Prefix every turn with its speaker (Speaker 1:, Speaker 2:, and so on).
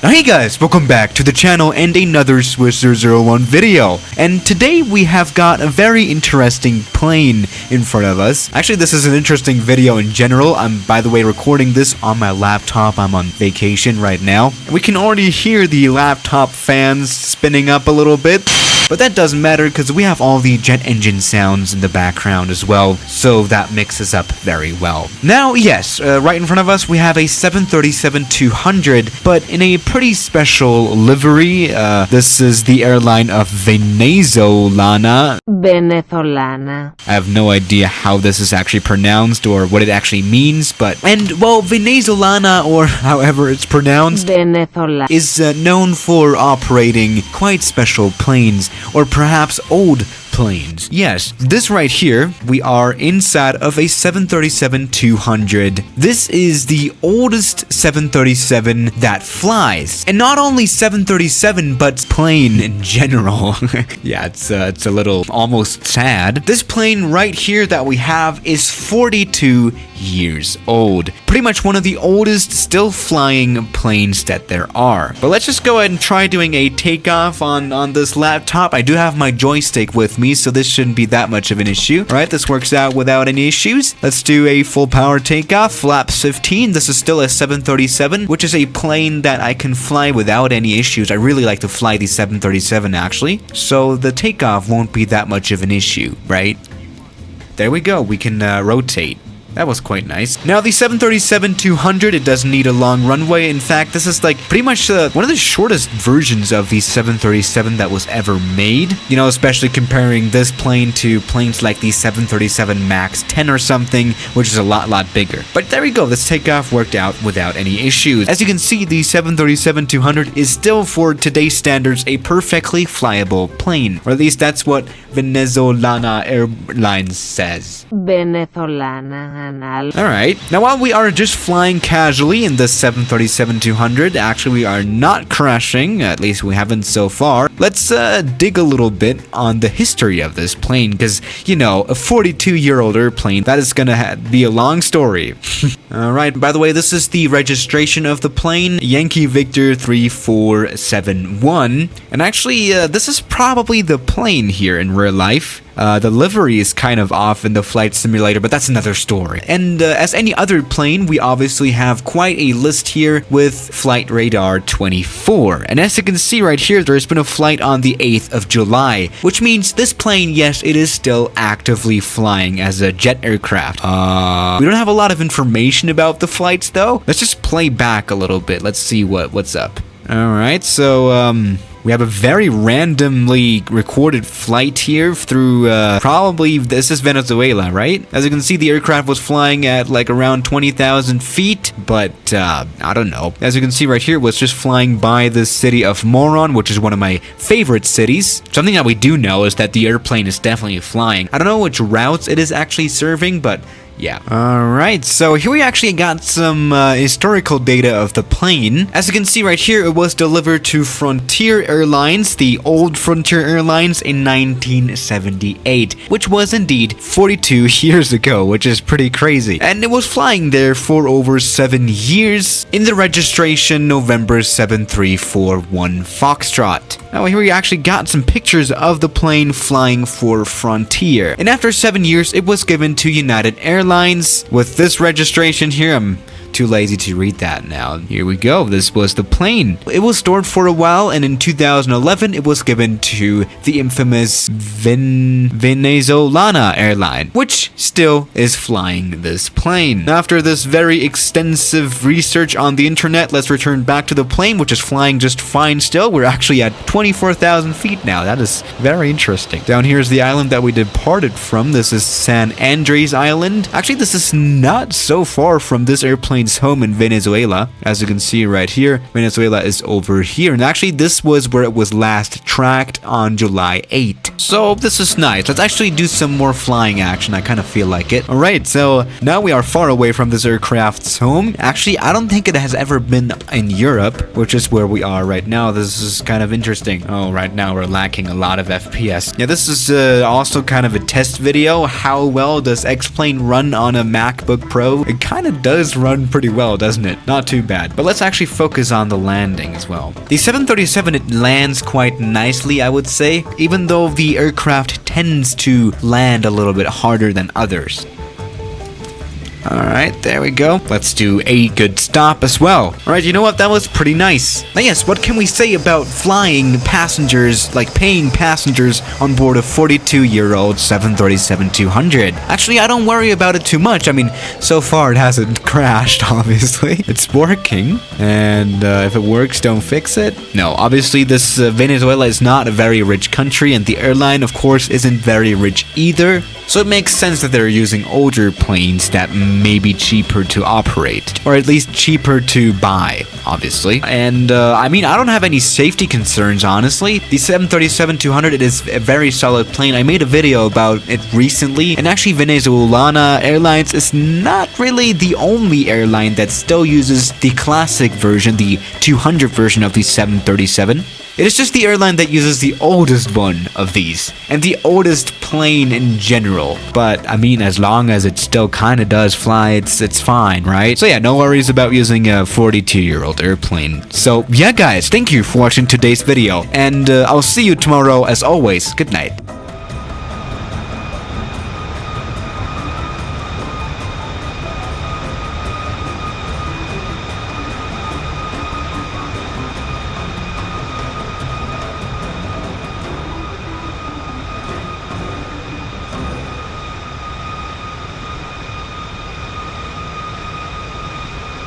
Speaker 1: Hey guys, welcome back to the channel and another Swisser01 video. And today we have got a very interesting plane in front of us. Actually, this is an interesting video in general. I'm, by the way, recording this on my laptop. I'm on vacation right now. We can already hear the laptop fans spinning up a little bit. But that doesn't matter because we have all the jet engine sounds in the background as well, so that mixes up very well. Now, yes, right in front of us we have a 737-200, but in a pretty special livery. This is the airline of Venezolana. I have no idea how this is actually pronounced or what it actually means, but well, Venezolana, or however it's pronounced, is known for operating quite special planes, or perhaps old planes. Yes, this right here, we are inside of a 737-200. This is the oldest 737 that flies. And not only 737, but plane in general. Yeah, it's a little almost sad. This plane right here that we have is 42 years old. Pretty much one of the oldest still flying planes that there are. But let's just go ahead and try doing a takeoff on this laptop. I do have my joystick with me, so this shouldn't be that much of an issue. Alright, this works out without any issues. Let's do a full power takeoff, flaps 15. This is still a 737, which is a plane that I can fly without any issues. I really like to fly the 737 actually, so the takeoff won't be that much of an issue, right? There we go, we can rotate. That was quite nice. Now, the 737-200, it doesn't need a long runway. In fact, this is like pretty much one of the shortest versions of the 737 that was ever made. You know, especially comparing this plane to planes like the 737 MAX 10 or something, which is a lot bigger. But there we go, this takeoff worked out without any issues. As you can see, the 737-200 is still, for today's standards, a perfectly flyable plane. Or at least that's what Venezolana Airlines says. Alright, now while we are just flying casually in this 737-200, actually we are not crashing, at least we haven't so far. Let's dig a little bit on the history of this plane, because, you know, a 42-year-old airplane, that is gonna be a long story. Alright, by the way, this is the registration of the plane, Yankee Victor 3471, and actually this is probably the plane here in real life. The livery is kind of off in the flight simulator, but that's another story. And as any other plane, we obviously have quite a list here with flight radar 24. And as you can see right here, there's been a flight on the 8th of July, which means this plane, yes, it is still actively flying as a jet aircraft. We don't have a lot of information about the flights though. Let's just play back a little bit. Let's see what's up. Alright, so we have a very randomly recorded flight here through, probably, this is Venezuela, right? As you can see, the aircraft was flying at like around 20,000 feet, but, I don't know. As you can see right here, it was just flying by the city of Moron, which is one of my favorite cities. Something that we do know is that the airplane is definitely flying. I don't know which routes it is actually serving, but yeah. Alright, so here we actually got some historical data of the plane. As you can see right here, it was delivered to Frontier Airlines, the old Frontier Airlines, in 1978, which was indeed 42 years ago, which is pretty crazy. And it was flying there for over 7 years in the registration November 7341 Foxtrot. Now here we actually got some pictures of the plane flying for Frontier. And after 7 years, it was given to United Airlines. With this registration here, I'm too lazy to read that now. Here we go. This was the plane. It was stored for a while, and in 2011, it was given to the infamous Venezolana airline, which still is flying this plane. After this very extensive research on the internet, let's return back to the plane, which is flying just fine still. We're actually at 24,000 feet now. That is very interesting. Down here is the island that we departed from. This is San Andres Island. Actually, this is not so far from this airplane's home in Venezuela. As you can see right here, Venezuela is over here, and actually this was where it was last tracked on July 8. So this is nice. Let's actually do some more flying action. I kind of feel like it. Alright, so now we are far away from this aircraft's home. Actually, I don't think it has ever been in Europe, which is where we are right now. This is kind of interesting. Oh, right now we're lacking a lot of FPS. Yeah, this is also kind of a test video. How well does X-Plane run on a MacBook Pro? It kind of does run doing pretty well, doesn't it? Not too bad. But let's actually focus on the landing as well. The 737, it lands quite nicely, I would say, even though the aircraft tends to land a little bit harder than others. Alright, there we go. Let's do a good stop as well. Alright, you know what? That was pretty nice. Now yes, what can we say about flying passengers, like paying passengers on board a 42-year-old 737-200? Actually, I don't worry about it too much. I mean, so far it hasn't crashed, obviously. It's working, and if it works, don't fix it. No, obviously this Venezuela is not a very rich country, and the airline, of course, isn't very rich either. So it makes sense that they're using older planes that may be cheaper to operate, or at least cheaper to buy, obviously. And I mean, I don't have any safety concerns, honestly. The 737-200, it is a very solid plane. I made a video about it recently, and actually Venezuela Airlines is not really the only airline that still uses the classic version, the 200 version of the 737. It is just the airline that uses the oldest one of these, and the oldest plane in general. But, I mean, as long as it still kinda does fly, it's fine, right? So yeah, no worries about using a 42-year-old airplane. So, yeah guys, thank you for watching today's video, and I'll see you tomorrow as always. Good night.